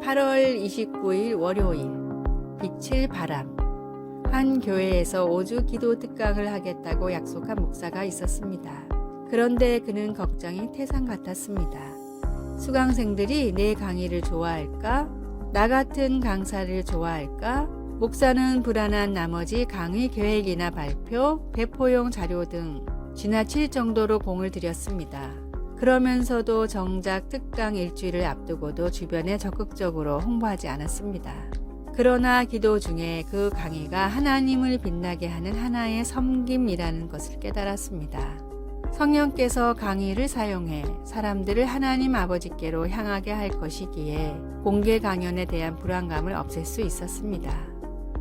8월 29일 월요일 빛을 바람. 한 교회에서 5주 기도 특강을 하겠다고 약속한 목사가 있었습니다. 그런데 그는 걱정이 태산 같았습니다. 수강생들이 내 강의를 좋아할까? 나 같은 강사를 좋아할까? 목사는 불안한 나머지 강의 계획이나 발표, 배포용 자료 등 지나칠 정도로 공을 들였습니다. 그러면서도 정작 특강 일주일을 앞두고도 주변에 적극적으로 홍보하지 않았습니다. 그러나 기도 중에 그 강의가 하나님을 빛나게 하는 하나의 섬김이라는 것을 깨달았습니다. 성령께서 강의를 사용해 사람들을 하나님 아버지께로 향하게 할 것이기에 공개 강연에 대한 불안감을 없앨 수 있었습니다.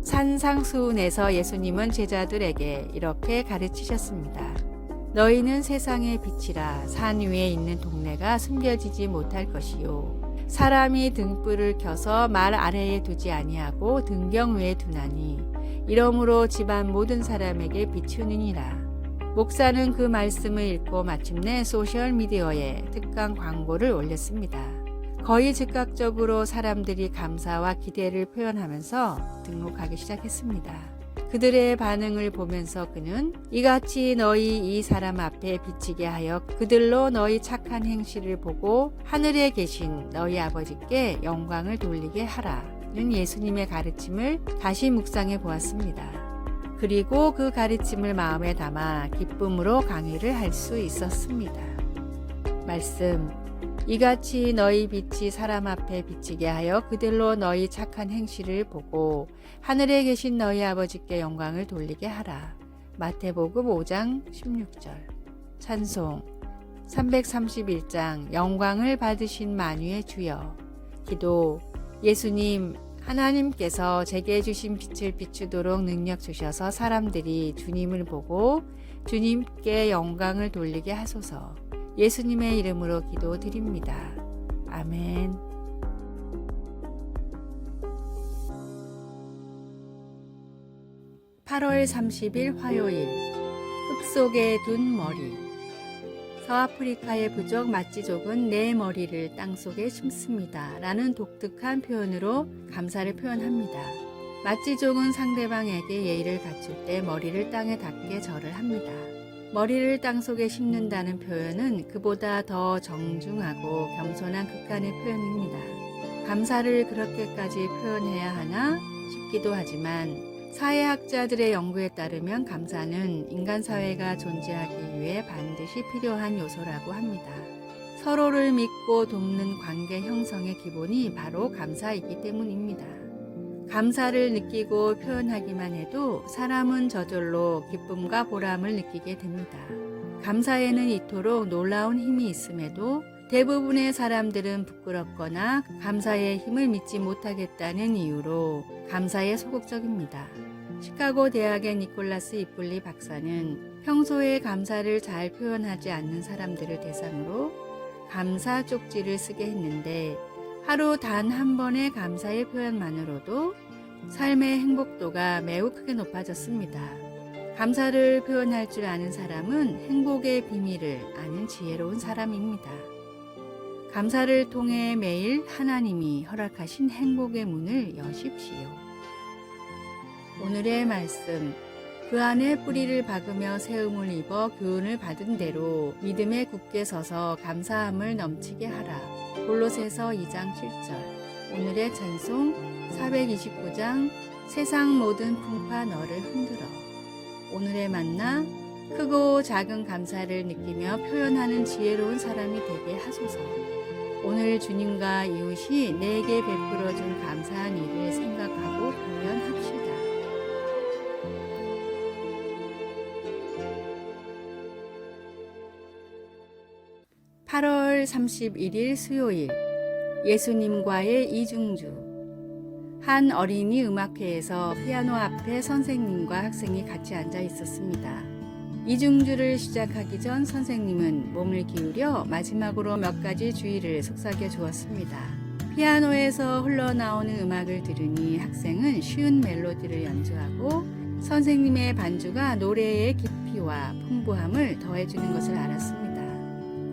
산상수훈에서 예수님은 제자들에게 이렇게 가르치셨습니다. 너희는 세상의 빛이라. 산 위에 있는 동네가 숨겨지지 못할 것이요. 사람이 등불을 켜서 말 아래에 두지 아니하고 등경 위에 두나니 이러므로 집안 모든 사람에게 비추느니라. 목사는 그 말씀을 읽고 마침내 소셜미디어에 특강 광고를 올렸습니다. 거의 즉각적으로 사람들이 감사와 기대를 표현하면서 등록하기 시작했습니다. 그들의 반응을 보면서 그는 이같이 너희 이 사람 앞에 비치게 하여 그들로 너희 착한 행실을 보고 하늘에 계신 너희 아버지께 영광을 돌리게 하라는 예수님의 가르침을 다시 묵상해 보았습니다. 그리고 그 가르침을 마음에 담아 기쁨으로 강의를 할 수 있었습니다. 말씀. 이같이 너희 빛이 사람 앞에 비치게 하여 그들로 너희 착한 행실을 보고 하늘에 계신 너희 아버지께 영광을 돌리게 하라. 마태복음 5장 16절. 찬송 331장 영광을 받으신 만유의 주여. 기도. 예수님, 하나님께서 제게 주신 빛을 비추도록 능력 주셔서 사람들이 주님을 보고 주님께 영광을 돌리게 하소서. 예수님의 이름으로 기도드립니다. 아멘. 8월 30일 화요일 흙 속에 둔 머리. 서아프리카의 부족 마찌족은 내 머리를 땅속에 심습니다 라는 독특한 표현으로 감사를 표현합니다. 마찌족은 상대방에게 예의를 갖출 때 머리를 땅에 닿게 절을 합니다. 머리를 땅속에 심는다는 표현은 그보다 더 정중하고 겸손한 극한의 표현입니다. 감사를 그렇게까지 표현해야 하나 싶기도 하지만 사회학자들의 연구에 따르면 감사는 인간 사회가 존재하기 위해 반드시 필요한 요소라고 합니다. 서로를 믿고 돕는 관계 형성의 기본이 바로 감사이기 때문입니다. 감사를 느끼고 표현하기만 해도 사람은 저절로 기쁨과 보람을 느끼게 됩니다. 감사에는 이토록 놀라운 힘이 있음에도 대부분의 사람들은 부끄럽거나 감사의 힘을 믿지 못하겠다는 이유로 감사에 소극적입니다. 시카고 대학의 니콜라스 이플리 박사는 평소에 감사를 잘 표현하지 않는 사람들을 대상으로 감사 쪽지를 쓰게 했는데 하루 단 한 번의 감사의 표현만으로도 삶의 행복도가 매우 크게 높아졌습니다. 감사를 표현할 줄 아는 사람은 행복의 비밀을 아는 지혜로운 사람입니다. 감사를 통해 매일 하나님이 허락하신 행복의 문을 여십시오. 오늘의 말씀. 그 안에 뿌리를 박으며 세움을 입어 교훈을 받은 대로 믿음에 굳게 서서 감사함을 넘치게 하라. 골로새서 2장 7절. 오늘의 찬송 429장 세상 모든 풍파 너를 흔들어. 오늘의 만나. 크고 작은 감사를 느끼며 표현하는 지혜로운 사람이 되게 하소서. 오늘 주님과 이웃이 내게 베풀어준 감사한 일을 생각하고 표현합시다. (8월 31일) 수요일 예수님과의 이중주. 한 어린이 음악회에서 피아노 앞에 선생님과 학생이 같이 앉아 있었습니다. 이중주를 시작하기 전 선생님은 몸을 기울여 마지막으로 몇 가지 주의를 속삭여 주었습니다. 피아노에서 흘러나오는 음악을 들으니 학생은 쉬운 멜로디를 연주하고 선생님의 반주가 노래의 깊이와 풍부함을 더해주는 것을 알았습니다.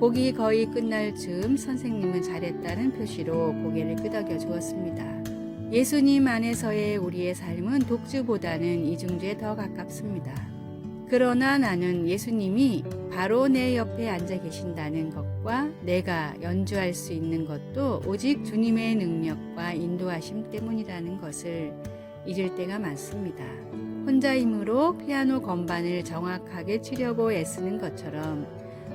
곡이 거의 끝날 즈음 선생님은 잘했다는 표시로 고개를 끄덕여 주었습니다. 예수님 안에서의 우리의 삶은 독주보다는 이중주에 더 가깝습니다. 그러나 나는 예수님이 바로 내 옆에 앉아 계신다는 것과 내가 연주할 수 있는 것도 오직 주님의 능력과 인도하심 때문이라는 것을 잊을 때가 많습니다. 혼자 힘으로 피아노 건반을 정확하게 치려고 애쓰는 것처럼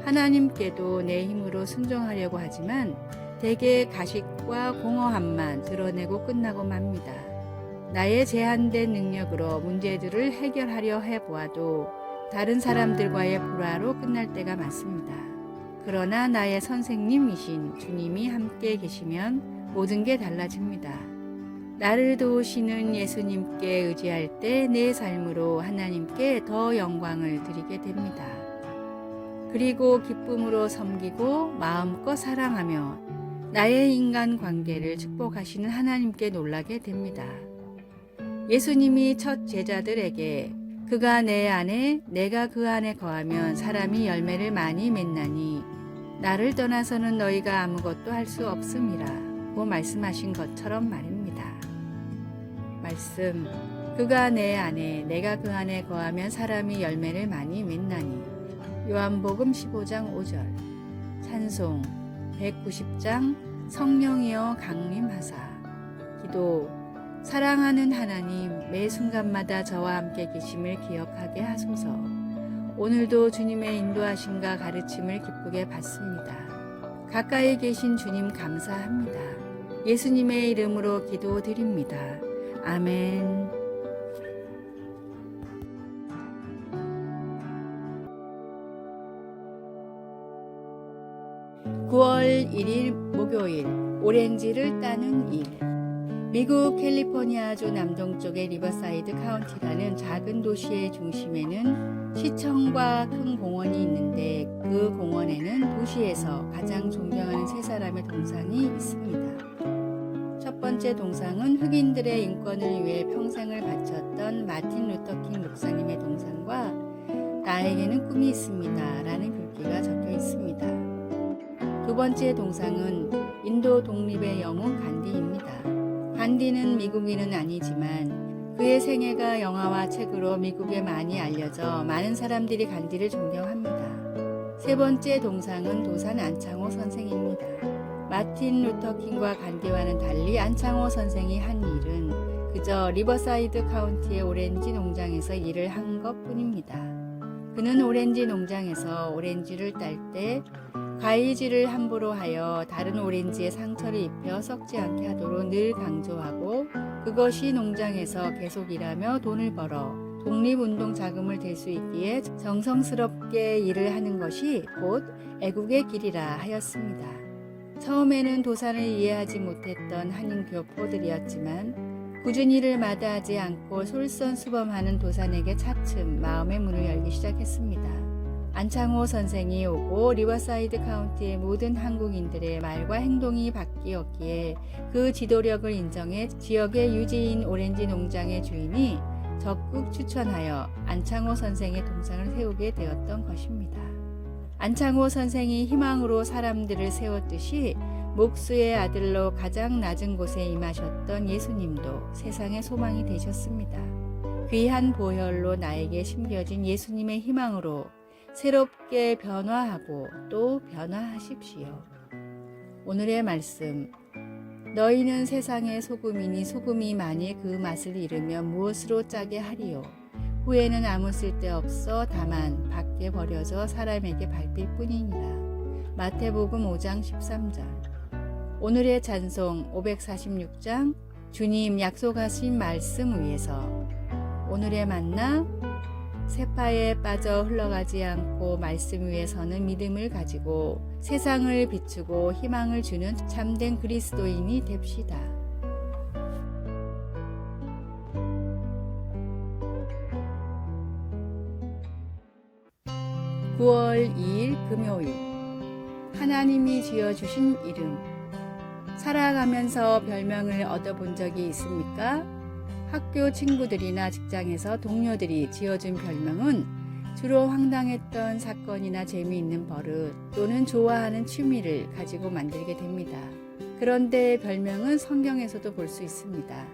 하나님께도 내 힘으로 순종하려고 하지만 대개 가식과 공허함만 드러내고 끝나고 맙니다. 나의 제한된 능력으로 문제들을 해결하려 해보아도 다른 사람들과의 불화로 끝날 때가 많습니다. 그러나 나의 선생님이신 주님이 함께 계시면 모든 게 달라집니다. 나를 도우시는 예수님께 의지할 때 내 삶으로 하나님께 더 영광을 드리게 됩니다. 그리고 기쁨으로 섬기고 마음껏 사랑하며 나의 인간 관계를 축복하시는 하나님께 놀라게 됩니다. 예수님이 첫 제자들에게 그가 내 안에 내가 그 안에 거하면 사람이 열매를 많이 맺나니 나를 떠나서는 너희가 아무것도 할 수 없음이라고 말씀하신 것처럼 말입니다. 말씀, 그가 내 안에 내가 그 안에 거하면 사람이 열매를 많이 맺나니 요한복음 15장 5절. 찬송 190장 성령이여 강림하사. 기도, 사랑하는 하나님, 매 순간마다 저와 함께 계심을 기억하게 하소서. 오늘도 주님의 인도하심과 가르침을 기쁘게 받습니다. 가까이 계신 주님 감사합니다. 예수님의 이름으로 기도드립니다. 아멘. 9월 1일 목요일, 오렌지를 따는 일. 미국 캘리포니아주 남동쪽의 리버사이드 카운티라는 작은 도시의 중심에는 시청과 큰 공원이 있는데 그 공원에는 도시에서 가장 존경하는 세 사람의 동상이 있습니다. 첫 번째 동상은 흑인들의 인권을 위해 평생을 바쳤던 마틴 루터킹 목사님의 동상과 나에게는 꿈이 있습니다 라는 글귀가 적혀 있습니다. 두 번째 동상은 인도 독립의 영웅 간디입니다. 간디는 미국인은 아니지만 그의 생애가 영화와 책으로 미국에 많이 알려져 많은 사람들이 간디를 존경합니다. 세 번째 동상은 도산 안창호 선생입니다. 마틴 루터킹과 간디와는 달리 안창호 선생이 한 일은 그저 리버사이드 카운티의 오렌지 농장에서 일을 한 것뿐입니다. 그는 오렌지 농장에서 오렌지를 딸 때 가위질을 함부로 하여 다른 오렌지에 상처를 입혀 썩지 않게 하도록 늘 강조하고 그것이 농장에서 계속 일하며 돈을 벌어 독립운동 자금을 댈 수 있기에 정성스럽게 일을 하는 것이 곧 애국의 길이라 하였습니다. 처음에는 도산을 이해하지 못했던 한인 교포들이었지만 꾸준히 일을 마다하지 않고 솔선수범하는 도산에게 차츰 마음의 문을 열기 시작했습니다. 안창호 선생이 오고 리버사이드 카운티의 모든 한국인들의 말과 행동이 바뀌었기에 그 지도력을 인정해 지역의 유지인 오렌지 농장의 주인이 적극 추천하여 안창호 선생의 동상을 세우게 되었던 것입니다. 안창호 선생이 희망으로 사람들을 세웠듯이 목수의 아들로 가장 낮은 곳에 임하셨던 예수님도 세상의 소망이 되셨습니다. 귀한 보혈로 나에게 심겨진 예수님의 희망으로 새롭게 변화하고 또 변화하십시오. 오늘의 말씀, 너희는 세상의 소금이니 소금이 만일 그 맛을 잃으면 무엇으로 짜게 하리요. 후에는 아무 쓸데없어 다만 밖에 버려져 사람에게 밟힐 뿐이니라. 마태복음 5장 13절. 오늘의 찬송 546장 주님 약속하신 말씀 위에서. 오늘의 만나 세파에 빠져 흘러가지 않고 말씀 위에 서는 믿음을 가지고 세상을 비추고 희망을 주는 참된 그리스도인이 됩시다. (9월 2일) 금요일. 하나님이 지어주신 이름. 살아가면서 별명을 얻어본 적이 있습니까? 학교 친구들이나 직장에서 동료들이 지어준 별명은 주로 황당했던 사건이나 재미있는 버릇 또는 좋아하는 취미를 가지고 만들게 됩니다. 그런데 별명은 성경에서도 볼 수 있습니다.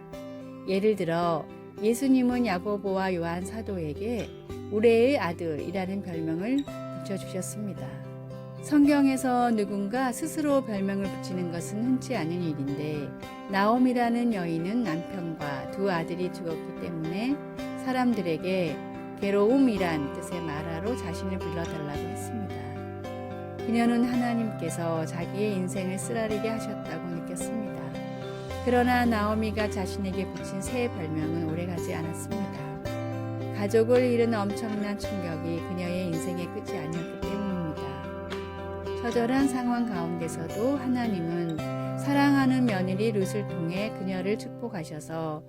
예를 들어 예수님은 야고보와 요한 사도에게 우레의 아들이라는 별명을 붙여주셨습니다. 성경에서 누군가 스스로 별명을 붙이는 것은 흔치 않은 일인데 나옴이라는 여인은 남편과 두 아들이 죽었기 때문에 사람들에게 괴로움이란 뜻의 마라로 자신을 불러달라고 했습니다. 그녀는 하나님께서 자기의 인생을 쓰라리게 하셨다고 느꼈습니다. 그러나 나오미가 자신에게 붙인 새 별명은 오래가지 않았습니다. 가족을 잃은 엄청난 충격이 그녀의 인생의 끝이 아니었기 때문입니다. 처절한 상황 가운데서도 하나님은 사랑하는 며느리 룻을 통해 그녀를 축복하셔서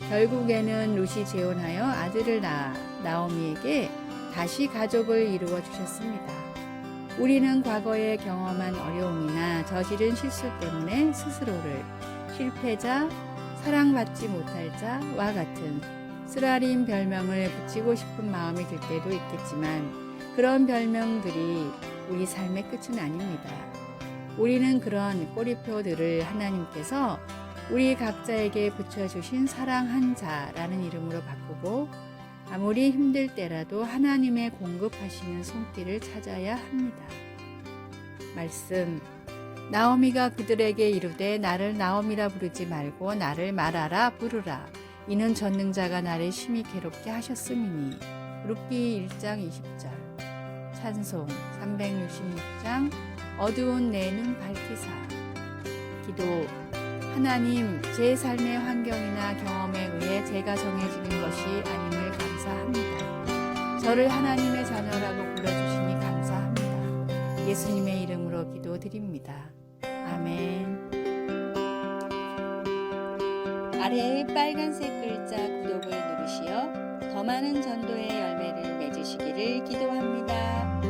결국에는 룻이 재혼하여 아들을 낳아 나오미에게 다시 가족을 이루어 주셨습니다. 우리는 과거에 경험한 어려움이나 저지른 실수 때문에 스스로를 실패자, 사랑받지 못할 자와 같은 쓰라린 별명을 붙이고 싶은 마음이 들 때도 있겠지만 그런 별명들이 우리 삶의 끝은 아닙니다. 우리는 그런 꼬리표들을 하나님께서 우리 각자에게 붙여주신 사랑한 자라는 이름으로 바꾸고 아무리 힘들 때라도 하나님의 공급하시는 손길을 찾아야 합니다. 말씀 나오미가 그들에게 이르되 나를 나오미라 부르지 말고 나를 마라라 부르라. 이는 전능자가 나를 심히 괴롭게 하셨음이니. 룻기 1장 20절. 찬송 366장 어두운 내 눈 밝히사. 기도 하나님, 제 삶의 환경이나 경험에 의해 제가 정해지는 것이 아님을 감사합니다. 저를 하나님의 자녀라고 불러주시니 감사합니다. 예수님의 이름으로 기도드립니다. 아멘. 아래의 빨간색 글자 구독을 누르시어 더 많은 전도의 열매를 맺으시기를 기도합니다.